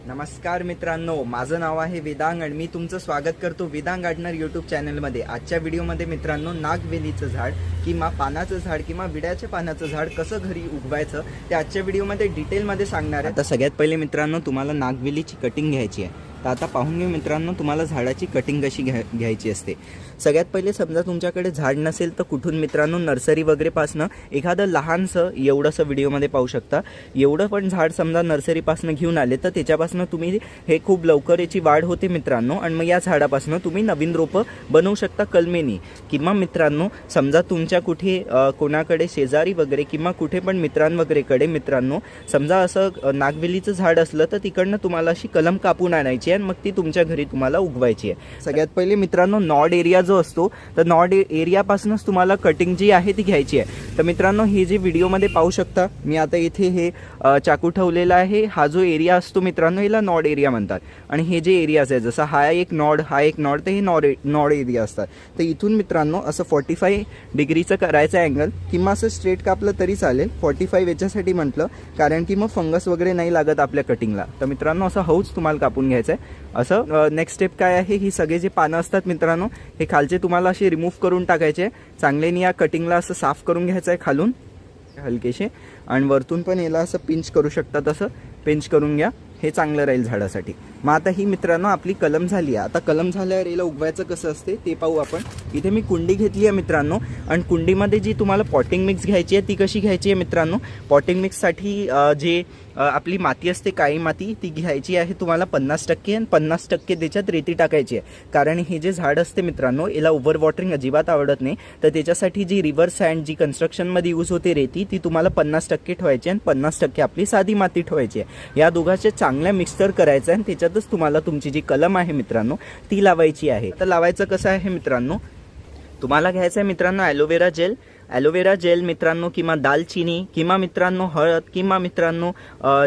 नमस्कार मित्रांनो, माझं नाव आहे वेदांग आणि मी तुमचं स्वागत करतो वेदांग गार्डनर यूट्यूब चॅनलमध्ये। आजच्या व्हिडिओमध्ये मित्रांनो नागवेलीचं झाड किंवा पानाचं झाड किंवा विड्याच्या पानाचं झाड कसं घरी उगवायचं ते आजच्या व्हिडिओमध्ये डिटेलमध्ये सांगणार आहे। आता सगळ्यात पहिले मित्रांनो तुम्हाला नागवेलीची कटिंग घ्यायची आहे। तर आता पाहून घेऊ मित्रांनो तुम्हाला झाडाची कटिंग कशी घ्यायची असते। सगळ्यात पहिले समजा तुमच्याकडे झाड नसेल तर कुठून मित्रांनो नर्सरी वगैरेपासनं एखादं लहानसं एवढंसं व्हिडिओमध्ये पाहू शकता एवढं पण झाड समजा नर्सरीपासनं घेऊन आले तर त्याच्यापासून तुम्ही हे खूप लवकर याची वाढ होते मित्रांनो। आणि मग या झाडापासून तुम्ही नवीन रोपं बनवू शकता कलमेनी। किंवा मित्रांनो समजा तुमच्या कुठे कोणाकडे शेजारी वगैरे किंवा कुठे पण मित्रांवगैरेकडे मित्रांनो समजा असं नागवेलीचं झाड असलं तर तिकडनं तुम्हाला अशी कलम कापून आणायची आणि मग ती तुमच्या घरी तुम्हाला उगवायची आहे। सगळ्यात पहिले मित्रांनो नॉड एरिया जो असतो तर नॉड एरियापासूनच तुम्हाला कटिंग जी आहे ती घ्यायची आहे। तर मित्रांनो हे जे व्हिडिओमध्ये पाहू शकता मी आता इथे हे चाकू ठेवलेला आहे। हा जो एरिया असतो मित्रांनो याला नॉड एरिया म्हणतात। आणि हे जे एरियाज आहे जसं हा एक नॉड तर हे नॉड एरिया असतात। तर इथून मित्रांनो असं 45 डिग्रीचं करायचं अँगल किंवा असं स्ट्रेट कापलं तरी चालेल। 45 याच्यासाठी म्हटलं कारण की मग फंगस वगैरे नाही लागत आपल्या कटिंगला। तर मित्रांनो असं हौच तुम्हाला कापून घ्यायचं आहे। असं नेक्स्ट स्टेप काय आहे, ही सगळे जे पानं असतात मित्रांनो हे खालचे तुम्हाला असे रिमूव्ह करून टाकायचे। चांगल्याने या कटिंगला असं साफ करून घ्यायचं आहे खालून हलकेसे आणि वरतून पण याला असं पिंच करू शकता, तसं पिंच करून घ्या, हे चांगलं राहील झाडासाठी। मग आता ही मित्रांनो आपली कलम झाली आहे। आता कलम झाल्यावर याला उगवायचं कसं असते ते पाहू आपण। इथे मी कुंडी घेतली आहे मित्रांनो आणि कुंडीमध्ये जी तुम्हाला पॉटिंग मिक्स घ्यायची आहे ती कशी घ्यायची आहे मित्रांनो, पॉटिंग मिक्ससाठी जे आपली माती असते काळी माती ती घ्यायची आहे तुम्हाला 50% आणि 50% त्याच्यात रेती टाकायची आहे। कारण हे जे झाड असते मित्रांनो याला ओव्हर वॉटरिंग अजिबात आवडत नाही। तर त्याच्यासाठी जी रिव्हर सँड जी कन्स्ट्रक्शनमध्ये यूज होते रेती ती तुम्हाला 50% ठेवायची आणि 50% आपली साधी माती ठेवायची आहे। या दोघांचे चांगल्या मिक्सर करायचं आणि त्याच्यातच तुम्हाला तुमची जी कलम आहे मित्रांनो ती लावायची आहे। तर लावायचं कसं आहे मित्रांनो, तुम्हाला घ्यायचं आहे मित्रांनो ॲलोवेरा जेल मित्रांनो किंवा दालचिनी किंवा मित्रांनो हळद किंवा मित्रांनो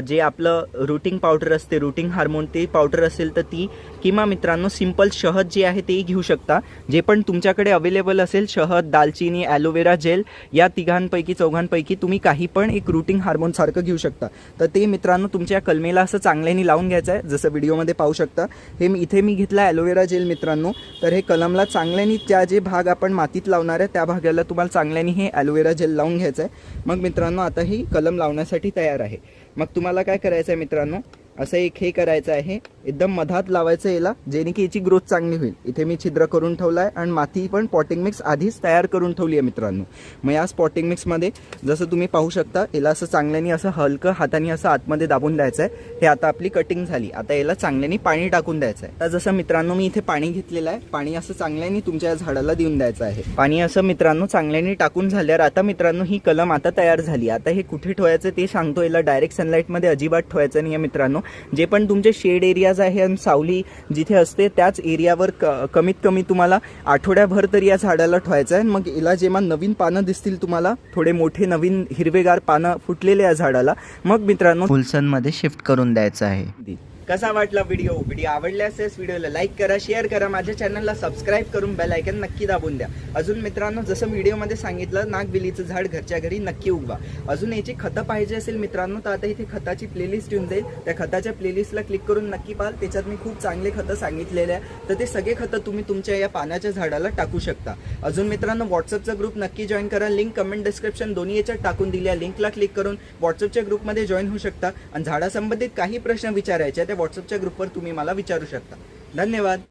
जे आपलं रूटिंग पावडर असते रूटिंग हार्मोन ते पावडर असेल तर ती किंवा मित्रांनो सिंपल शहद जे आहे तेही घेऊ शकता। जे पण तुमच्याकडे अवेलेबल असेल शहद दालचिनी ॲलोवेरा जेल या तिघांपैकी चौघांपैकी तुम्ही काही पण एक रूटिंग हार्मोन सारखं घेऊ शकता। तर ते मित्रांनो तुमच्या कलमेला असं चांगल्याने लावून घ्यायचं आहे जसं व्हिडिओमध्ये पाहू शकता। हे इथे मी घेतलं ॲलोवेरा जेल मित्रांनो। तर हे कलमला चांगल्याने त्या जे भाग आपण मातीत लावणार आहे त्या भागाला तुम्हाला चांगल्याने हे ॲलोवेरा जेल लावून घ्यायचं आहे। मग मित्रांनो आता ही कलम लावण्यासाठी तयार आहे। मग तुम्हाला काय करायचं आहे मित्रांनो, असं एक हे करायचं आहे एकदम मधात लावायचं याला जेणे की याची ग्रोथ चांगली होईल। इथे मी छिद्र करून ठेवलं आहे आणि माती पण पॉटिंग मिक्स आधीच तयार करून ठेवली आहे मित्रांनो। मग या पॉटिंग मिक्समध्ये जसं तुम्ही पाहू शकता याला असं चांगल्याने असं हलकं हाताने असं आतमध्ये दाबून द्यायचं आहे। हे आता आपली कटिंग झाली। आता याला चांगल्याने पाणी टाकून द्यायचं आहे। आता जसं मित्रांनो मी इथे पाणी घेतलेलं आहे, पाणी असं चांगल्याने तुमच्या झाडाला देऊन द्यायचं आहे। पाणी असं मित्रांनो चांगल्याने टाकून झाल्यावर आता मित्रांनो ही कलम आता तयार झाली। आता हे कुठे ठेवायचं ते सांगतो। याला डायरेक्ट सनलाईटमध्ये अजिबात ठेवायचं नाही आहे मित्रांनो। जे पण तुमचे शेड एरियाज आहे आणि सावली जिथे असते त्याच एरियावर कमीत कमी तुम्हाला आठवड्याभर तरी या झाडाला ठेवायचं आहे। मग याला जेव्हा नवीन पानं दिसतील तुम्हाला थोडे मोठे नवीन हिरवेगार पानं फुटलेले या झाडाला मग मित्रांनो फुलसनमध्ये शिफ्ट करून द्यायचं आहे। कसा वाटला व्हिडिओ आवडल्यास व्हिडिओला लाईक करा, शेअर करा, माझ्या चॅनलला सबस्क्राईब करून बेल आयकन नक्की दाबून द्या। अजून मित्रांनो जसं व्हिडिओमध्ये सांगितलं नागवेलीचं झाड घरच्या घरी नक्की उगवा। अजून याची खतं पाहिजे असेल मित्रांनो तर आता इथे खताची प्लेलिस्ट येऊन जाईल, त्या खताच्या प्लेलिस्टला क्लिक करून नक्की पाहाल। त्याच्यात मी खूप चांगले खतं सांगितलेले आहे। तर ते सगळे खतं तुम्ही तुमच्या या पानाच्या झाडाला टाकू शकता। अजून मित्रांनो व्हॉट्सअपचा ग्रुप नक्की जॉईन करा, लिंक कमेंट डिस्क्रिप्शन दोन्ही याच्यात टाकून दिल्या लिंकला क्लिक करून व्हॉट्सअपच्या ग्रुपमध्ये जॉईन होऊ शकता। आणि झाडासंबंधित काही प्रश्न विचारायचे व्हॉट्सअपच्या ग्रुपवर तुम्ही मला विचारू शकता। धन्यवाद।